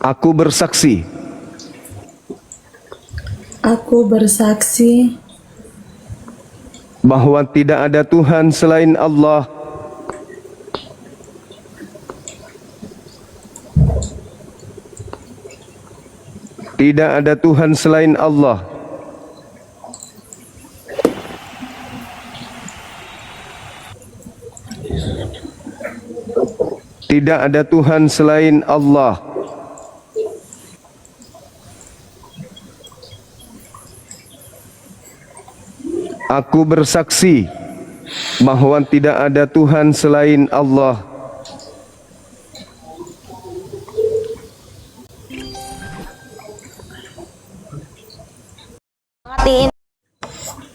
Aku bersaksi. Aku bersaksi Bahwa tidak ada Tuhan selain Allah. Tidak ada Tuhan selain Allah. Tidak ada Tuhan selain Allah. Aku bersaksi bahwa tidak ada Tuhan selain Allah.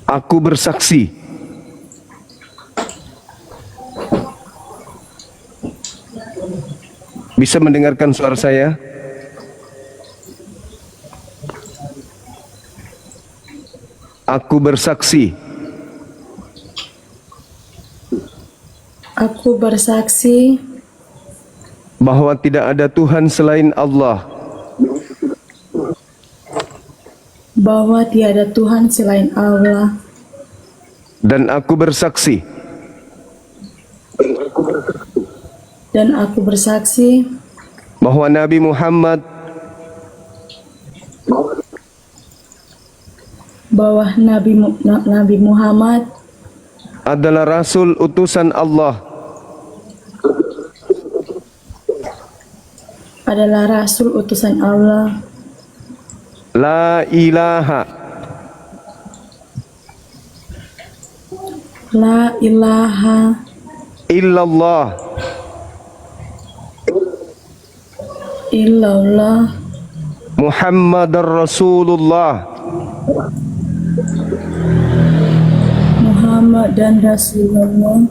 Aku bersaksi bisa mendengarkan suara saya? Aku bersaksi bahwa tidak ada Tuhan selain Allah. bahwa tiada Tuhan selain Allah. Dan aku bersaksi bahwa Nabi Muhammad Nabi Muhammad adalah Rasul utusan Allah. La ilaha illallah Muhammadar Rasulullah. Muhammad dan Rasulullah.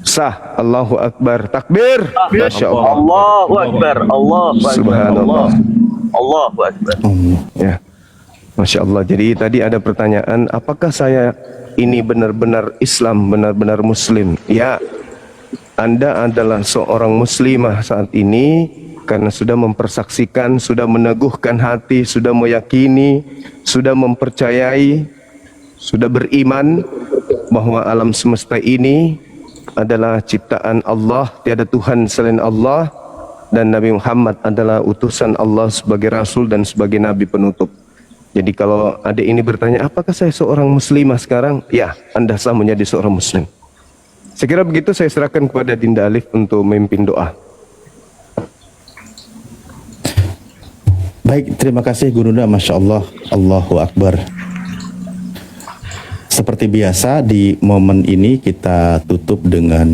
Sah. Allahu Akbar. Takbir. Masya Allah. Allahu Akbar. Allahu Akbar. Subhanallah. Allahu Akbar. Ya, Masya Allah. Jadi tadi ada pertanyaan, apakah saya ini benar-benar Islam, benar-benar Muslim? Ya, Anda adalah seorang muslimah saat ini karena sudah mempersaksikan, sudah meneguhkan hati, sudah meyakini, sudah mempercayai, sudah beriman bahwa alam semesta ini adalah ciptaan Allah, tiada Tuhan selain Allah, dan Nabi Muhammad adalah utusan Allah sebagai Rasul dan sebagai Nabi penutup. Jadi kalau adik ini bertanya, apakah saya seorang muslimah sekarang? Ya, Anda sah menjadi seorang muslim. Saya kira begitu, saya serahkan kepada Dinda Alif untuk memimpin doa. Baik, terima kasih Guru Nunda, Masya Allah. Allahu Akbar. Seperti biasa di momen ini kita tutup dengan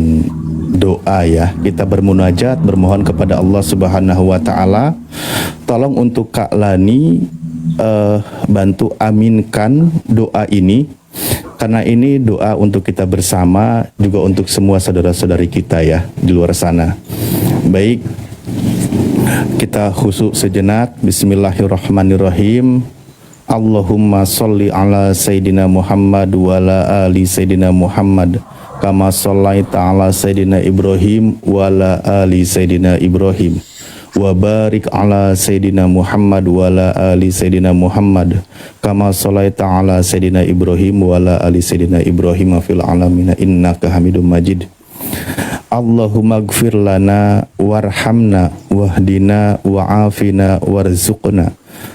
doa ya. Kita bermunajat, bermohon kepada Allah Subhanahu wa taala. Tolong untuk Kak Lani bantu aminkan doa ini, karena ini doa untuk kita bersama, juga untuk semua saudara-saudari kita ya di luar sana. Baik, kita khusyuk sejenak. Bismillahirrahmanirrahim. Allahumma sholli ala Sayyidina Muhammad wa ala ali Sayyidina Muhammad kama shallaita ala Sayyidina Ibrahim wa ala ali Sayyidina Ibrahim wa barik ala Sayyidina Muhammad wa ala ali Sayyidina Muhammad kama shallaita ala Sayyidina Ibrahim wa ala ali Sayyidina Ibrahim fil alamin innaka Hamidum Majid. Allahumma gfir lana warhamna wahdina wa'afina warzuqna.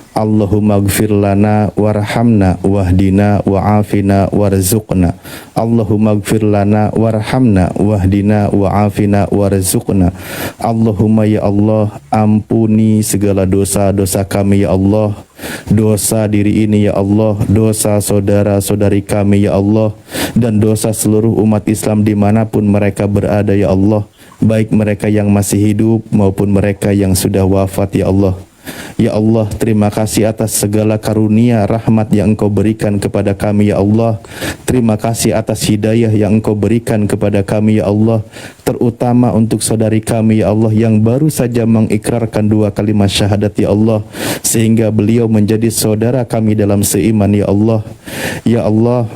Allahumma gfir lana warhamna wahdina wa'afina warzuqna. Allahumma gfir lana warhamna wahdina wa'afina warzuqna. Allahumma ya Allah, ampuni segala dosa-dosa kami ya Allah, dosa diri ini ya Allah, dosa saudara-saudari kami ya Allah, dan dosa seluruh umat Islam dimanapun mereka berada ya Allah, baik mereka yang masih hidup maupun mereka yang sudah wafat ya Allah. Ya Allah, terima kasih atas segala karunia rahmat yang Engkau berikan kepada kami ya Allah. Terima kasih atas hidayah yang Engkau berikan kepada kami ya Allah, terutama untuk saudari kami ya Allah yang baru saja mengikrarkan 2 kalimat syahadat ya Allah, sehingga beliau menjadi saudara kami dalam seiman ya Allah. Ya Allah,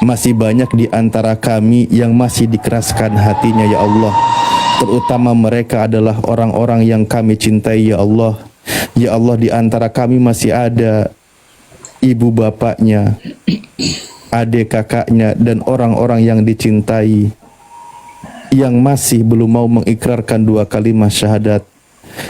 Masih banyak di antara kami yang masih dikeraskan hatinya ya Allah. Terutama mereka adalah orang-orang yang kami cintai ya Allah. Ya Allah, di antara kami masih ada ibu bapaknya, adik kakaknya, dan orang-orang yang dicintai yang masih belum mau mengikrarkan 2 kalimat syahadat,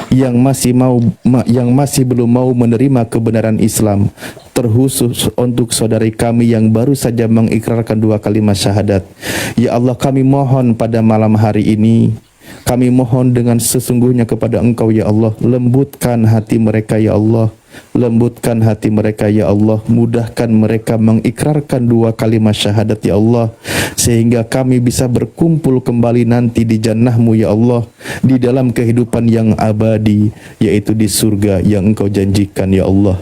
yang masih belum mau menerima kebenaran Islam, terkhusus untuk saudari kami yang baru saja mengikrarkan 2 kalimat syahadat. Ya Allah, kami mohon pada malam hari ini, kami mohon dengan sesungguhnya kepada Engkau ya Allah, lembutkan hati mereka ya Allah. Lembutkan hati mereka ya Allah, mudahkan mereka mengikrarkan 2 kalimat syahadat ya Allah, sehingga kami bisa berkumpul kembali nanti di jannah-Mu ya Allah, di dalam kehidupan yang abadi, yaitu di surga yang Engkau janjikan ya Allah.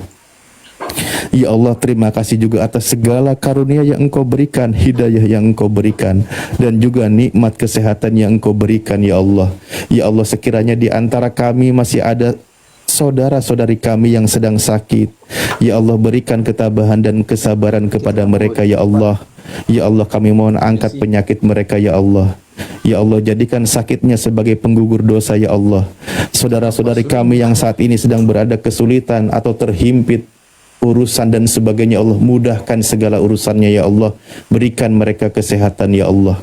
Ya Allah, terima kasih juga atas segala karunia yang Engkau berikan, hidayah yang Engkau berikan, dan juga nikmat kesehatan yang Engkau berikan ya Allah. Ya Allah, sekiranya di antara kami masih ada saudara-saudari kami yang sedang sakit, ya Allah, berikan ketabahan dan kesabaran kepada mereka ya Allah. Ya Allah, kami mohon angkat penyakit mereka ya Allah. Ya Allah, jadikan sakitnya sebagai penggugur dosa ya Allah. Saudara-saudari kami yang saat ini sedang berada kesulitan atau terhimpit urusan dan sebagainya, Allah, mudahkan segala urusannya ya Allah. Berikan mereka kesehatan ya Allah.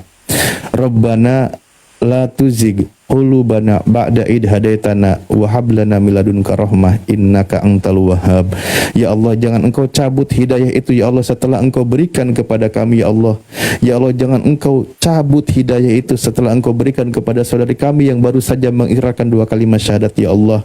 Rabbana la tuzigh qulubana ba'da id hadaitana wa hab lana min ladunka rahmah innaka antal wahhab. Ya Allah, jangan Engkau cabut hidayah itu ya Allah setelah Engkau berikan kepada kami ya Allah. Ya Allah, jangan Engkau cabut hidayah itu setelah Engkau berikan kepada saudari kami yang baru saja mengikrarkan 2 kalimat syahadat ya Allah.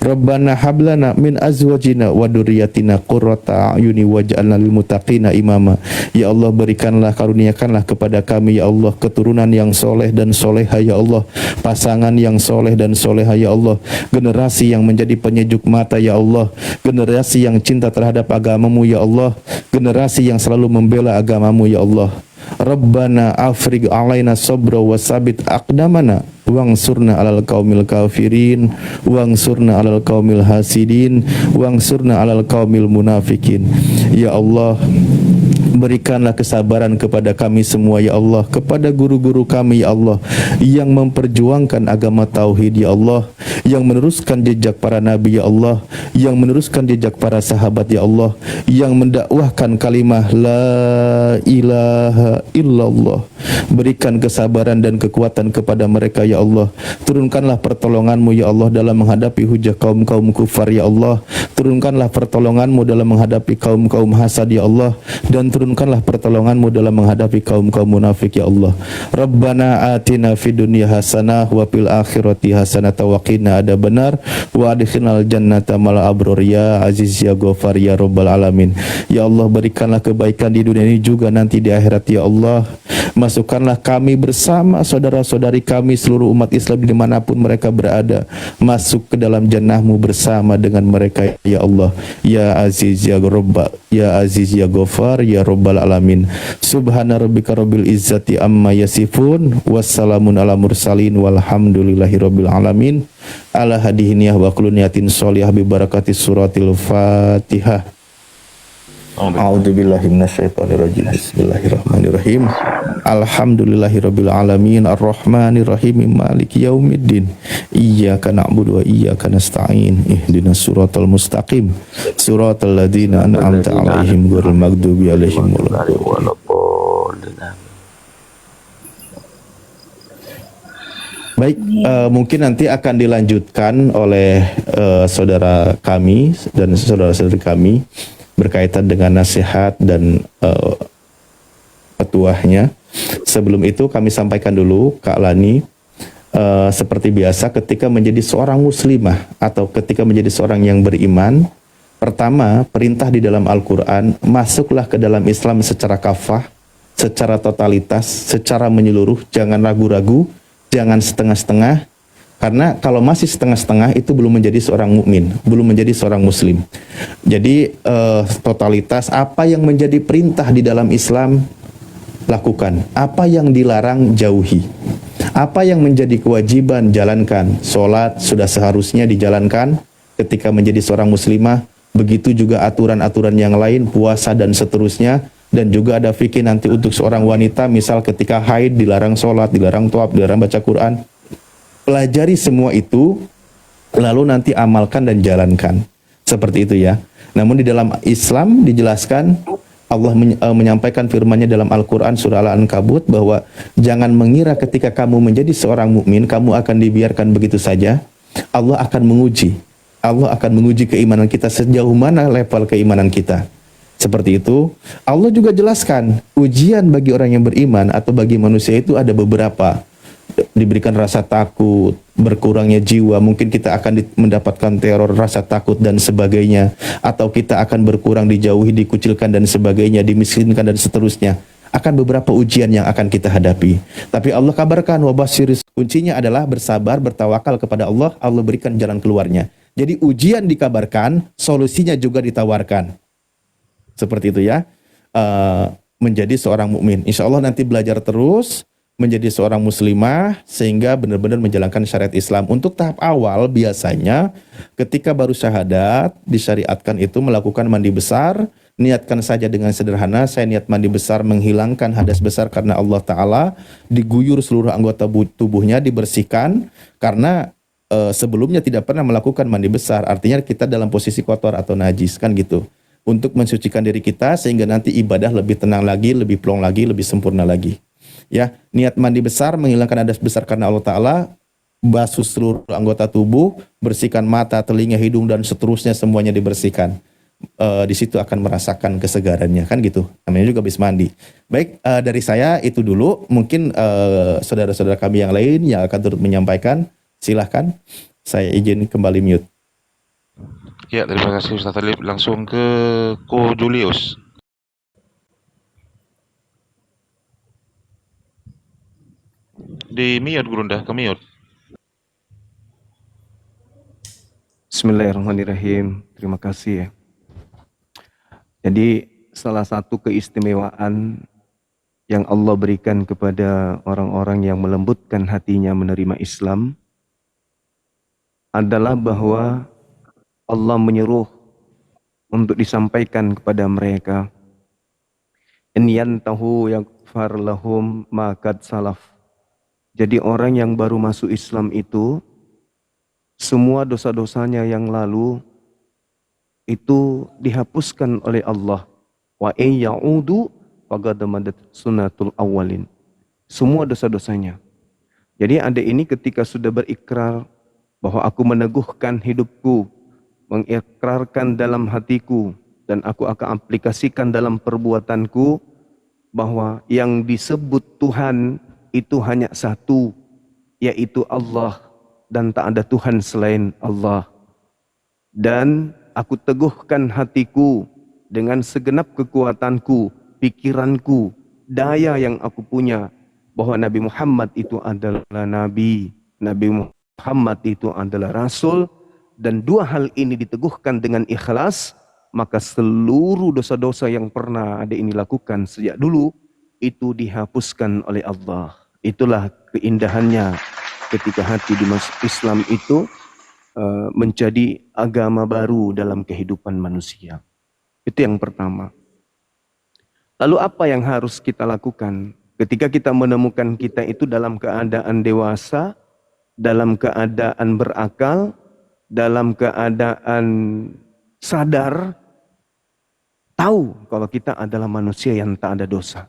Rabbana hablana min azwajina wa dzurriyyatina qurrata a'yuni waj'alna lil muttaqina imama. Ya Allah, berikanlah, karuniakanlah kepada kami ya Allah keturunan yang soleh dan soleha ya Allah, pasangan yang soleh dan soleha ya Allah, generasi yang menjadi penyejuk mata ya Allah, generasi yang cinta terhadap agamamu ya Allah, generasi yang selalu membela agamamu ya Allah. Rabbana afriq alaina sabra wa sabit aqdamana wangsurna alal qaumil kafirin wangsurna alal qaumil hasidin wangsurna alal qaumil munafikin. Ya Allah, berikanlah kesabaran kepada kami semua ya Allah, kepada guru-guru kami ya Allah, yang memperjuangkan agama tauhid ya Allah, yang meneruskan jejak para nabi ya Allah, yang meneruskan jejak para sahabat ya Allah, yang mendakwahkan kalimah la ilaha illallah. Berikan kesabaran dan kekuatan kepada mereka ya Allah. Turunkanlah pertolongan-Mu ya Allah dalam menghadapi hujah kaum-kaum kufar ya Allah. Turunkanlah pertolongan-Mu dalam menghadapi kaum-kaum hasad ya Allah, dan turunkanlah pertolongan-Mu dalam menghadapi kaum-kaum munafik ya Allah. Rabbana atina fid dunya hasanah wa fil akhirati hasanah wa qina adzabannar wa adkhilnal jannata mal abrur ya aziz ya ghafar ya rabbal alamin. Ya Allah, berikanlah kebaikan di dunia ini juga nanti di akhirat ya Allah. Masukkanlah kami bersama saudara-saudari kami seluruh umat Islam dimanapun mereka berada, masuk ke dalam jannah-Mu bersama dengan mereka ya Allah. Ya aziz ya rabb ya aziz ya ghafar ya rabbal alamin. Subhana rabbika rabbil izzati amma yasifun wassalamun ala mursalin walhamdulillahi rabbil alamin. Ala hadihiniyah wa kullu niyatin sholihah bi barakati suratil Fatihah. A'udzu billahi minasyaitonir rajim. Bismillahirrahmanirrahim. Alhamdulillahirabbil alamin arrahmanir rahim maliki yaumiddin. Iyyaka na'budu wa iyyaka nasta'in. Ihdinas siratal mustaqim. Siratal ladzina an'amta 'alaihim ghairil maghdubi 'alaihim waladdallin. Baik, mungkin nanti akan dilanjutkan oleh saudara kami dan saudara-saudari kami berkaitan dengan nasihat dan petuahnya. Sebelum itu kami sampaikan dulu, Kak Lani, seperti biasa ketika menjadi seorang muslimah atau ketika menjadi seorang yang beriman, pertama perintah di dalam Al-Quran, masuklah ke dalam Islam secara kafah, secara totalitas, secara menyeluruh, jangan ragu-ragu, jangan setengah-setengah. Karena kalau masih setengah-setengah itu belum menjadi seorang mukmin, belum menjadi seorang muslim. Jadi totalitas, apa yang menjadi perintah di dalam Islam lakukan, apa yang dilarang jauhi, apa yang menjadi kewajiban jalankan. Sholat sudah seharusnya dijalankan ketika menjadi seorang muslimah. Begitu juga aturan-aturan yang lain, puasa dan seterusnya. dan juga ada fikih nanti untuk seorang wanita, misal ketika haid dilarang sholat, dilarang tawaf, dilarang baca Quran. Pelajari semua itu, lalu nanti amalkan dan jalankan. Seperti itu ya. Namun di dalam Islam dijelaskan, Allah menyampaikan firman-Nya dalam Al-Quran surah Al-Ankabut bahwa jangan mengira ketika kamu menjadi seorang mukmin kamu akan dibiarkan begitu saja. Allah akan menguji. Allah akan menguji keimanan kita sejauh mana level keimanan kita. Seperti itu. Allah juga jelaskan ujian bagi orang yang beriman atau bagi manusia itu ada beberapa. Diberikan rasa takut, berkurangnya jiwa, mungkin kita akan mendapatkan teror, rasa takut dan sebagainya, atau kita akan berkurang, dijauhi, dikucilkan dan sebagainya, dimiskinkan dan seterusnya. Akan beberapa ujian yang akan kita hadapi. Tapi Allah kabarkan wabasyiris, kuncinya adalah bersabar, bertawakal kepada Allah, Allah berikan jalan keluarnya. Jadi ujian dikabarkan, solusinya juga ditawarkan. Seperti itu ya. Menjadi seorang mukmin. Insya Allah nanti belajar terus menjadi seorang muslimah sehingga benar-benar menjalankan syariat Islam. Untuk tahap awal biasanya ketika baru syahadat disyariatkan itu melakukan mandi besar. Niatkan saja dengan sederhana, saya niat mandi besar menghilangkan hadas besar karena Allah Ta'ala, diguyur seluruh anggota tubuhnya, dibersihkan karena sebelumnya tidak pernah melakukan mandi besar, artinya kita dalam posisi kotor atau najis, kan gitu. Untuk mensucikan diri kita sehingga nanti ibadah lebih tenang lagi, lebih plong lagi, lebih sempurna lagi. Ya, niat mandi besar menghilangkan hadas besar karena Allah Ta'ala, basuh seluruh anggota tubuh, bersihkan mata, telinga, hidung dan seterusnya, semuanya dibersihkan. Di situ akan merasakan kesegarannya, kan gitu. Namanya juga habis mandi. Baik, dari saya itu dulu. Mungkin saudara-saudara kami yang lain yang akan turut menyampaikan, silahkan. Saya izin kembali mute. Ya, terima kasih Ustaz Talib. Langsung ke Ko Julius. Di mute Gurunda, ke mute. Bismillahirrahmanirrahim. Terima kasih ya. Jadi salah satu keistimewaan yang Allah berikan kepada orang-orang yang melembutkan hatinya menerima Islam adalah bahwa Allah menyuruh untuk disampaikan kepada mereka, in yantahu yaghfar lahum ma qad salaf. Jadi orang yang baru masuk Islam itu semua dosa-dosanya yang lalu itu dihapuskan oleh Allah. Wa in ya'udu faqad madat sunnatul awwalin. Semua dosa-dosanya. Jadi ada ini ketika sudah berikrar bahwa aku meneguhkan hidupku, mengikrarkan dalam hatiku, dan aku akan aplikasikan dalam perbuatanku bahwa yang disebut Tuhan itu hanya satu, yaitu Allah, dan tak ada Tuhan selain Allah. Dan aku teguhkan hatiku dengan segenap kekuatanku, pikiranku, daya yang aku punya, bahwa Nabi Muhammad itu adalah Nabi, Nabi Muhammad itu adalah Rasul, dan dua hal ini diteguhkan dengan ikhlas, maka seluruh dosa-dosa yang pernah ada ini lakukan sejak dulu, itu dihapuskan oleh Allah. Itulah keindahannya ketika hati di Islam itu menjadi agama baru dalam kehidupan manusia. Itu yang pertama. Lalu apa yang harus kita lakukan ketika kita menemukan kita itu dalam keadaan dewasa, dalam keadaan berakal, dalam keadaan sadar, tahu kalau kita adalah manusia yang tak ada dosa.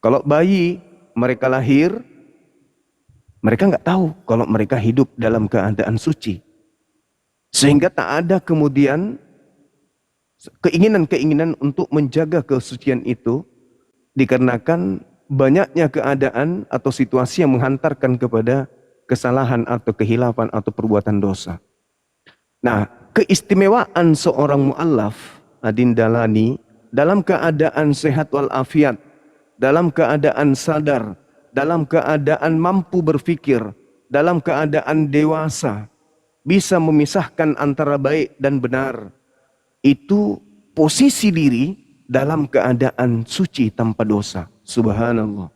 Kalau bayi mereka lahir, mereka nggak tahu kalau mereka hidup dalam keadaan suci. Sehingga tak ada kemudian keinginan-keinginan untuk menjaga kesucian itu, dikarenakan banyaknya keadaan atau situasi yang menghantarkan kepada kesalahan atau kehilafan atau perbuatan dosa. Nah, keistimewaan seorang mu'allaf, Adin Dalani, dalam keadaan sehat walafiat, dalam keadaan sadar, dalam keadaan mampu berfikir, dalam keadaan dewasa, bisa memisahkan antara baik dan benar. Itu posisi diri dalam keadaan suci tanpa dosa. Subhanallah.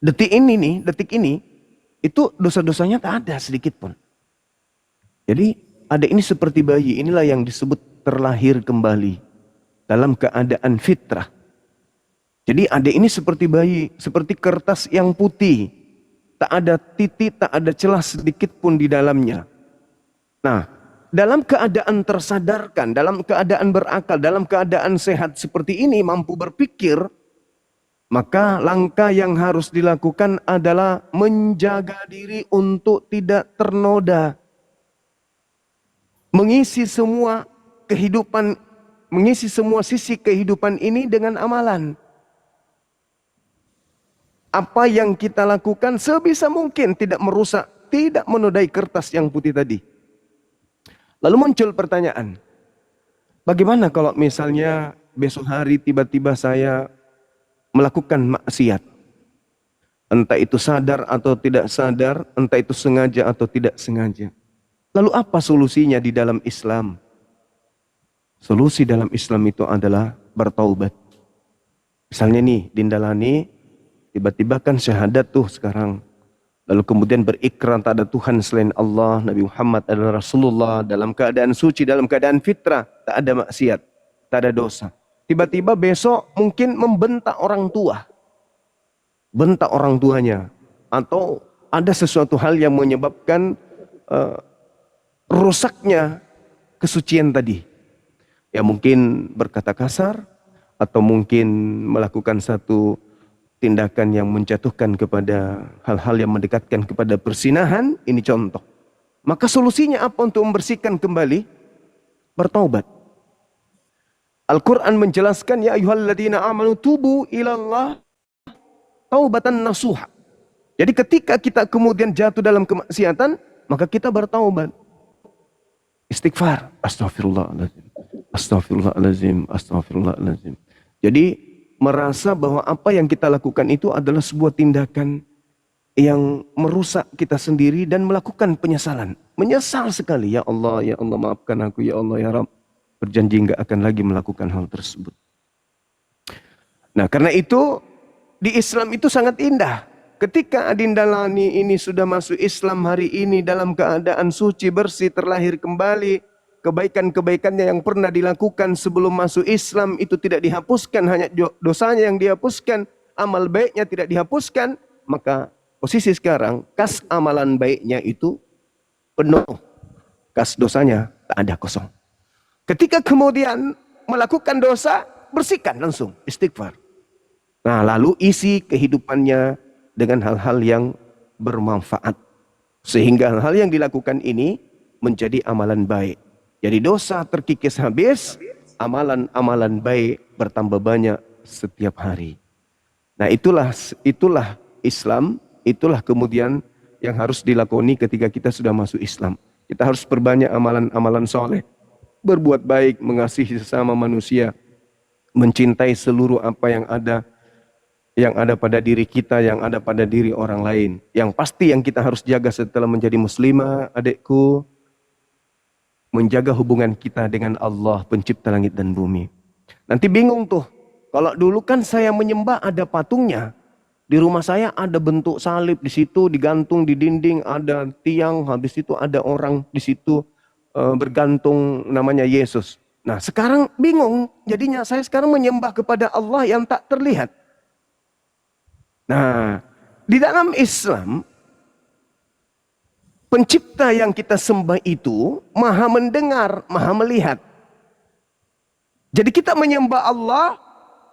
Detik ini, itu dosa-dosanya tak ada sedikit pun. Jadi ada ini seperti bayi, inilah yang disebut terlahir kembali. dalam keadaan fitrah. Jadi adik ini seperti bayi, seperti kertas yang putih. Tak ada titik, tak ada celah sedikit pun di dalamnya. Nah, dalam keadaan tersadarkan, dalam keadaan berakal, dalam keadaan sehat seperti ini, mampu berpikir, maka langkah yang harus dilakukan adalah menjaga diri untuk tidak ternoda. Mengisi semua kehidupan, mengisi semua sisi kehidupan ini dengan amalan. Apa yang kita lakukan sebisa mungkin tidak merusak, tidak menodai kertas yang putih tadi. Lalu muncul pertanyaan, bagaimana kalau misalnya besok hari tiba-tiba saya melakukan maksiat? Entah itu sadar atau tidak sadar, entah itu sengaja atau tidak sengaja. Lalu apa solusinya di dalam Islam? Solusi dalam Islam itu adalah bertaubat. Misalnya nih, Dinda Lani, tiba-tiba kan syahadat tuh sekarang. Lalu kemudian berikrar tak ada Tuhan selain Allah, Nabi Muhammad adalah Rasulullah, dalam keadaan suci, dalam keadaan fitrah, tak ada maksiat, tak ada dosa. Tiba-tiba besok mungkin membentak orang tua. Bentak orang tuanya. Atau ada sesuatu hal yang menyebabkan rusaknya kesucian tadi. Ya mungkin berkata kasar, atau mungkin melakukan satu tindakan yang menjatuhkan kepada hal-hal yang mendekatkan kepada persinahan, ini contoh. Maka solusinya apa untuk membersihkan kembali? Bertaubat. Al-Quran menjelaskan, ya ayyuhalladzina amanu tubu ilallah taubatan nasuha. Jadi ketika kita kemudian jatuh dalam kemaksiatan, maka kita bertaubat. Istighfar. Astaghfirullahaladzim. Astaghfirullahaladzim. Astaghfirullahaladzim. Jadi merasa bahwa apa yang kita lakukan itu adalah sebuah tindakan yang merusak kita sendiri dan melakukan penyesalan. Menyesal sekali, ya Allah maafkan aku, ya Allah ya Rabb. Berjanji enggak akan lagi melakukan hal tersebut. Nah, karena itu di Islam itu sangat indah. Ketika Adinda Lani ini sudah masuk Islam hari ini dalam keadaan suci, bersih, terlahir kembali, kebaikan-kebaikannya yang pernah dilakukan sebelum masuk Islam itu tidak dihapuskan, hanya dosanya yang dihapuskan, amal baiknya tidak dihapuskan, maka posisi sekarang kas amalan baiknya itu penuh, kas dosanya tak ada, kosong. Ketika kemudian melakukan dosa, bersihkan langsung, istighfar. Nah, lalu isi kehidupannya dengan hal-hal yang bermanfaat, sehingga hal-hal yang dilakukan ini menjadi amalan baik. Jadi dosa terkikis habis, amalan-amalan baik bertambah banyak setiap hari. Nah, itulah Islam, itulah kemudian yang harus dilakoni ketika kita sudah masuk Islam. Kita harus perbanyak amalan-amalan soleh, berbuat baik, mengasihi sesama manusia, mencintai seluruh apa yang ada pada diri kita, yang ada pada diri orang lain. Yang pasti yang kita harus jaga setelah menjadi muslimah, adikku, menjaga hubungan kita dengan Allah, pencipta langit dan bumi. Nanti bingung tuh, kalau dulu kan saya menyembah ada patungnya. Di rumah saya ada bentuk salib, di situ digantung di dinding, ada tiang, habis itu ada orang di situ bergantung namanya Yesus. Nah, sekarang bingung, jadinya saya sekarang menyembah kepada Allah yang tak terlihat. Nah, di dalam Islam, pencipta yang kita sembah itu maha mendengar, maha melihat. Jadi kita menyembah Allah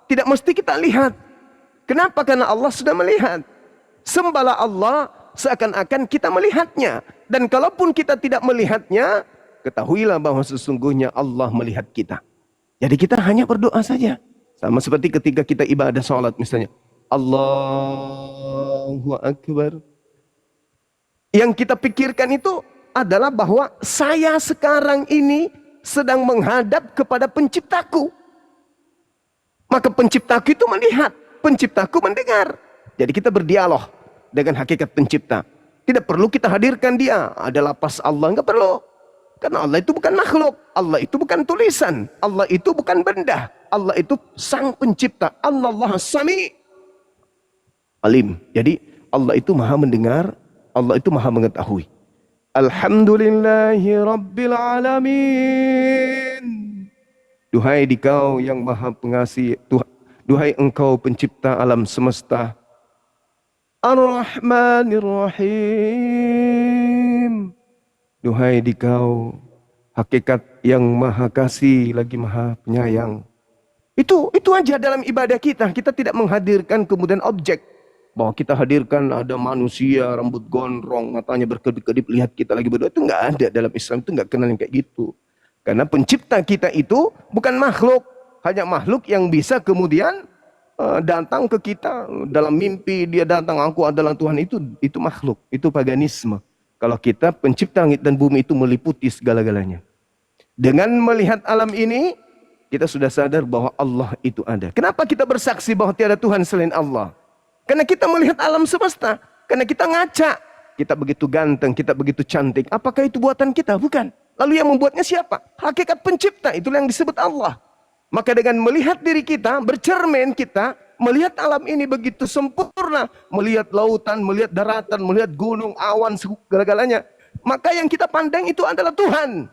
tidak mesti kita lihat. Kenapa? Karena Allah sudah melihat. Sembahlah Allah seakan-akan kita melihatnya. Dan kalaupun kita tidak melihatnya, ketahuilah bahwa sesungguhnya Allah melihat kita. Jadi kita hanya berdoa saja. Sama seperti ketika kita ibadah sholat misalnya. Allahu Akbar. Yang kita pikirkan itu adalah bahwa saya sekarang ini sedang menghadap kepada penciptaku. Maka penciptaku itu melihat, penciptaku mendengar. Jadi kita berdialog dengan hakikat pencipta. Tidak perlu kita hadirkan dia. Ada lapas Allah, enggak perlu. Karena Allah itu bukan makhluk. Allah itu bukan tulisan. Allah itu bukan benda. Allah itu sang pencipta. Allah Sami Alim. Jadi Allah itu maha mendengar. Allah itu maha mengetahui. Alhamdulillahi Rabbil Alamin. Duhai Dikau yang Maha Pengasih, duhai Engkau pencipta alam semesta, Ar-Rahmanir Rahim. Duhai Dikau hakikat yang Maha Kasih lagi Maha Penyayang. Itu aja dalam ibadah kita. Kita tidak menghadirkan kemudian objek. Bahwa kita hadirkan ada manusia rambut gondrong, matanya berkedip-kedip, lihat kita lagi berdoa. Itu enggak ada dalam Islam, itu enggak kenal yang kayak gitu. Karena pencipta kita itu bukan makhluk. Hanya makhluk yang bisa kemudian datang ke kita dalam mimpi. Dia datang, aku adalah Tuhan. Itu makhluk, itu paganisme. Kalau kita pencipta langit dan bumi itu meliputi segala-galanya. Dengan melihat alam ini, kita sudah sadar bahwa Allah itu ada. Kenapa kita bersaksi bahwa tiada Tuhan selain Allah? Karena kita melihat alam semesta. Karena kita ngaca. Kita begitu ganteng, kita begitu cantik. Apakah itu buatan kita? Bukan. Lalu yang membuatnya siapa? Hakikat pencipta, itulah yang disebut Allah. Maka dengan melihat diri kita, bercermin kita, melihat alam ini begitu sempurna. Melihat lautan, melihat daratan, melihat gunung, awan, segala-galanya. Maka yang kita pandang itu adalah Tuhan.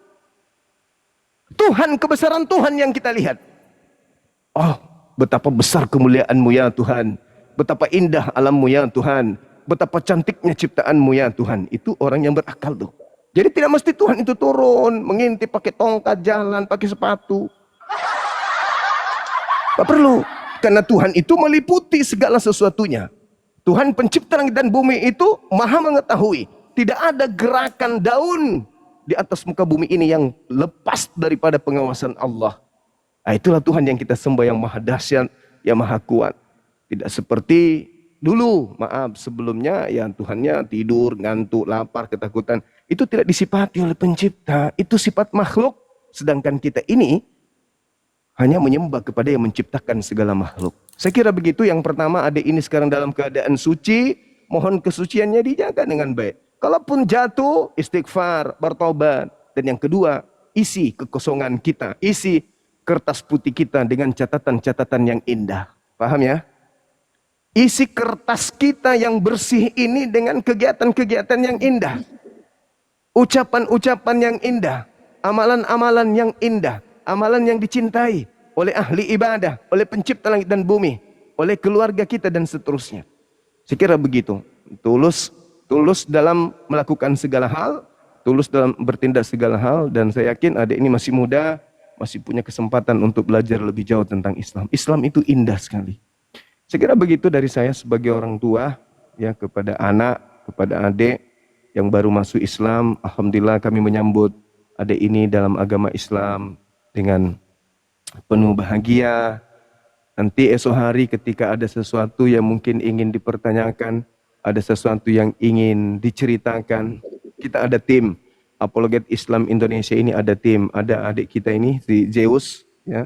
Tuhan, kebesaran Tuhan yang kita lihat. Oh, betapa besar kemuliaan-Mu ya Tuhan. Betapa indah alam-Mu ya Tuhan. Betapa cantiknya ciptaan-Mu ya Tuhan. Itu orang yang berakal tuh. Jadi tidak mesti Tuhan itu turun, mengintip pakai tongkat jalan, pakai sepatu. Tak perlu. Karena Tuhan itu meliputi segala sesuatunya. Tuhan pencipta langit dan bumi itu maha mengetahui. Tidak ada gerakan daun di atas muka bumi ini yang lepas daripada pengawasan Allah. Nah, itulah Tuhan yang kita sembah, yang maha dahsyat, yang maha kuat. Tidak seperti dulu, maaf, sebelumnya ya Tuhannya tidur, ngantuk, lapar, ketakutan. Itu tidak disifati oleh pencipta, itu sifat makhluk. Sedangkan kita ini hanya menyembah kepada yang menciptakan segala makhluk. Saya kira begitu. Yang pertama, adik ini sekarang dalam keadaan suci, mohon kesuciannya dijaga dengan baik. Kalaupun jatuh, istighfar, bertobat. Dan yang kedua, isi kekosongan kita, isi kertas putih kita dengan catatan-catatan yang indah. Paham ya? Isi kertas kita yang bersih ini dengan kegiatan-kegiatan yang indah. Ucapan-ucapan yang indah. Amalan-amalan yang indah. Amalan yang dicintai oleh ahli ibadah, oleh pencipta langit dan bumi, oleh keluarga kita dan seterusnya. Saya kira begitu. Tulus dalam melakukan segala hal, tulus dalam bertindak segala hal, dan saya yakin adik ini masih muda, masih punya kesempatan untuk belajar lebih jauh tentang Islam. Islam itu indah sekali. Saya kira begitu dari saya sebagai orang tua, ya, kepada anak, kepada adik yang baru masuk Islam. Alhamdulillah kami menyambut adik ini dalam agama Islam dengan penuh bahagia. Nanti esok hari ketika ada sesuatu yang mungkin ingin dipertanyakan, ada sesuatu yang ingin diceritakan, kita ada tim Apologet Islam Indonesia ini, ada tim, ada adik kita ini si Zeus, ya,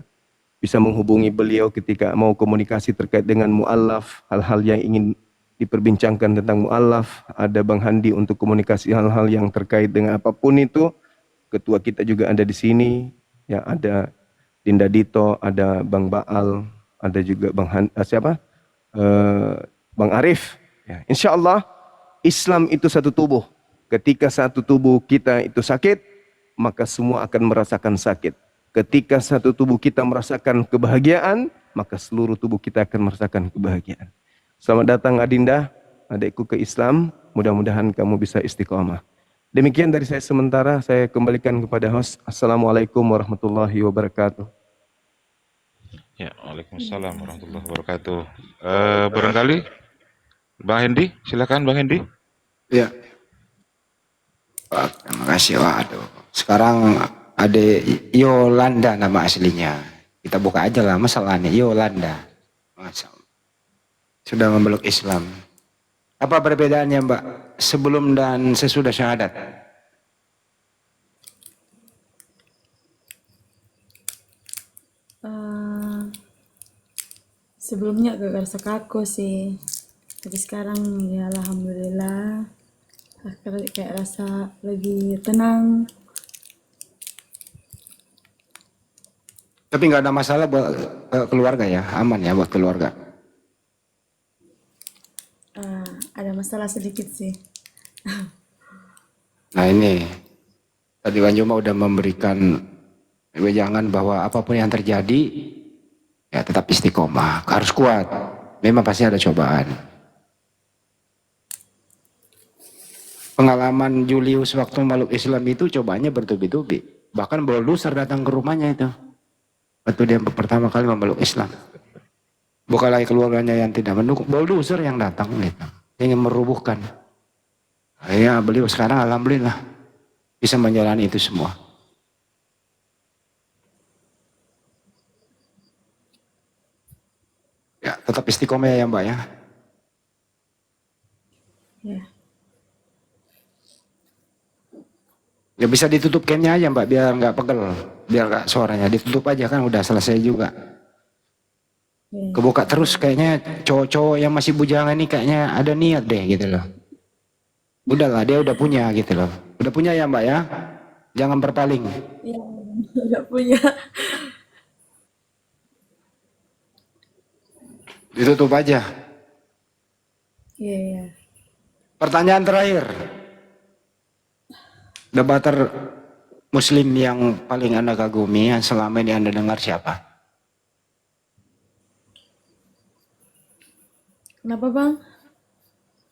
bisa menghubungi beliau ketika mau komunikasi terkait dengan mu'allaf, hal-hal yang ingin diperbincangkan tentang mu'allaf. Ada Bang Handi untuk komunikasi hal-hal yang terkait dengan apapun itu. Ketua kita juga ada di sini. Ya, ada Dinda Dito, ada Bang Baal, ada juga Bang Bang Arif. Ya, insya Allah Islam itu satu tubuh. Ketika satu tubuh kita itu sakit, maka semua akan merasakan sakit. Ketika satu tubuh kita merasakan kebahagiaan, maka seluruh tubuh kita akan merasakan kebahagiaan. Selamat datang Adinda, adikku ke Islam. Mudah-mudahan kamu bisa istiqomah. Demikian dari saya sementara, saya kembalikan kepada host. Assalamualaikum warahmatullahi wabarakatuh. Ya, waalaikumsalam warahmatullahi wabarakatuh. Barangkali Bang Hendi, silakan Bang Hendi. Ya. Wah, terima kasih. Waduh. Sekarang ada Yolanda nama aslinya. Kita buka aja lah masalahnya. Yolanda. Masya Allah. Sudah memeluk Islam. Apa perbedaannya Mbak sebelum dan sesudah syahadat? Sebelumnya agak rasa kaku sih, tapi sekarang ya alhamdulillah kayak rasa lebih tenang. Tapi nggak ada masalah buat keluarga ya, aman ya buat keluarga. Ada masalah sedikit sih. Nah ini tadi Wan Juma udah memberikan Jangan bahwa apapun yang terjadi ya tetap istiqomah, harus kuat. Memang pasti ada cobaan. Pengalaman Julius waktu meluk Islam itu cobaannya bertubi-tubi. Bahkan bulldozer datang ke rumahnya itu. Waktu dia pertama kali memeluk Islam. Bukan lagi keluarganya yang tidak mendukung, bulldozer yang datang gitu. Ingin merubuhkan. Ya beliau sekarang alhamdulillah bisa menjalani itu semua. Ya tetap istiqomah ya Mbak ya. Ya. Ya bisa ditutup camnya aja Mbak biar nggak pegel, biar nggak suaranya ditutup aja kan udah selesai juga. Ya. Kebuka terus kayaknya cowok-cowok yang masih bujangan ini kayaknya ada niat deh gitu loh. Udahlah dia udah punya gitu loh. Udah punya ya Mbak ya. Jangan berpaling. Ya, nggak punya. Ditutup aja. Iya, iya. Pertanyaan terakhir. Debater Muslim yang paling Anda kagumi yang selama ini Anda dengar siapa? Kenapa bang?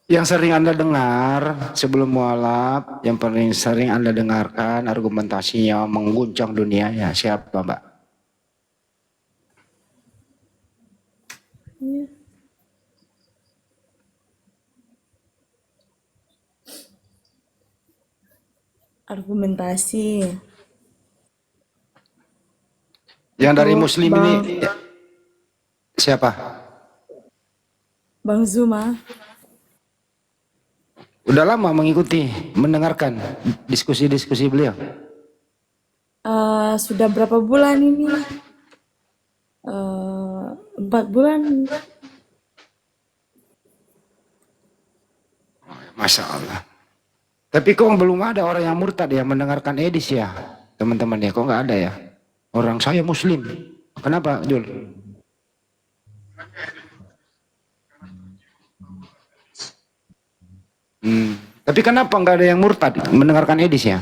Yang sering Anda dengar sebelum mualaf, yang paling sering Anda dengarkan argumentasinya mengguncang dunia ya siapa Mbak? Iya. Argumentasi. Yang dari Oh, Muslim Bang. ini siapa? Bang Zuma. Udah lama mengikuti, mendengarkan diskusi-diskusi beliau. Sudah berapa bulan ini? 4 bulan. Masya Allah. Tapi kok belum ada orang yang murtad yang mendengarkan Edis ya, teman-teman ya, kok nggak ada ya? Orang saya Muslim. Kenapa, Jul? Tapi kenapa nggak ada yang murtad mendengarkan Edis ya?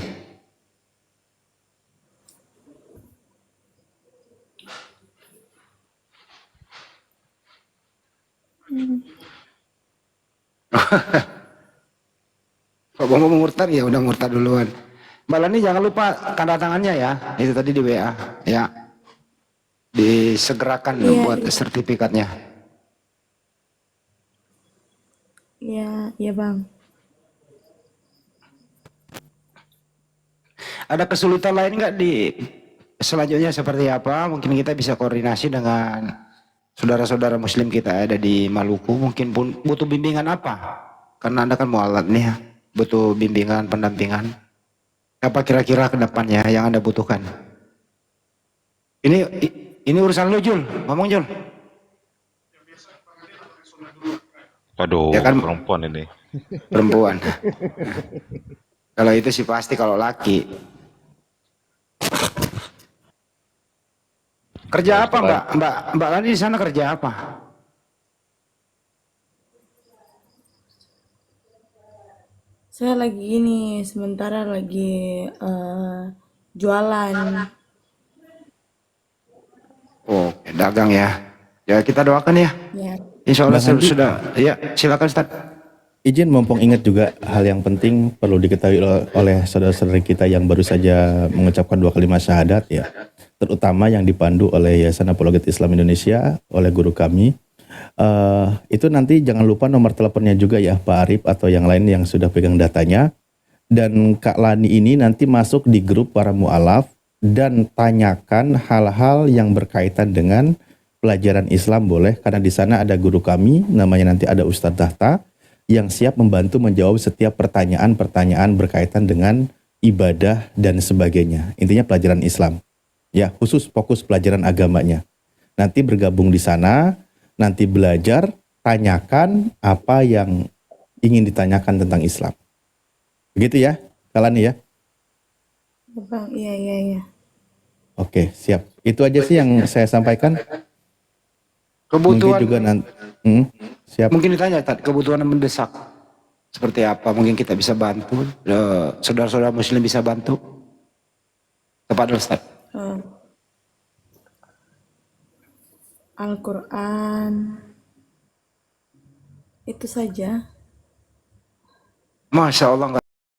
Kalau mau murtad ya udah murtad duluan. Mbak Lani jangan lupa tanda tangannya ya, itu tadi di WA ya. Disegerakan Iya, buat sertifikatnya. iya, iya bang. Ada kesulitan lain nggak di selanjutnya seperti apa? Mungkin kita bisa koordinasi dengan saudara-saudara Muslim kita ada di Maluku. Mungkin pun butuh bimbingan apa? Karena Anda kan mualaf nih ya, butuh bimbingan, pendampingan. Apa kira-kira ke depannya yang Anda butuhkan? Ini urusan lu Jul, ngomong Jul. Waduh, Ya kan? perempuan ini. Perempuan. Kalau itu sih pasti kalau laki. Kerja apa Mbak Lani di sana kerja apa? Saya lagi ini, sementara lagi jualan. Oh, dagang ya. Ya kita doakan ya. Ya, Insya Allah Bang Handi. sudah. Ya silakan Ustaz. Izin mumpung ingat juga hal yang penting perlu diketahui oleh saudara-saudari kita yang baru saja mengucapkan 2 kalimat syahadat ya. Terutama yang dipandu oleh Yayasan Apologet Islam Indonesia oleh guru kami. Itu nanti jangan lupa nomor teleponnya juga ya Pak Arif atau yang lain yang sudah pegang datanya. Dan Kak Lani ini nanti masuk di grup para mu'alaf dan tanyakan hal-hal yang berkaitan dengan pelajaran Islam boleh. Karena di sana ada guru kami namanya nanti ada Ustadz Tahta yang siap membantu menjawab setiap pertanyaan-pertanyaan berkaitan dengan ibadah dan sebagainya. Intinya pelajaran Islam. Ya, khusus fokus pelajaran agamanya. Nanti bergabung di sana, nanti belajar, tanyakan apa yang ingin ditanyakan tentang Islam. Begitu ya, Kalani ya? bang, iya, iya, iya. Oke, siap. Itu aja sih yang saya sampaikan. Mungkin Kebutuhan juga nanti. Siap. mungkin ditanya Tad, kebutuhan yang mendesak seperti apa? Mungkin kita bisa bantu. Saudara-saudara Muslim bisa bantu kepada Ustaz. eh, Al-Quran, itu saja. Masya Allah,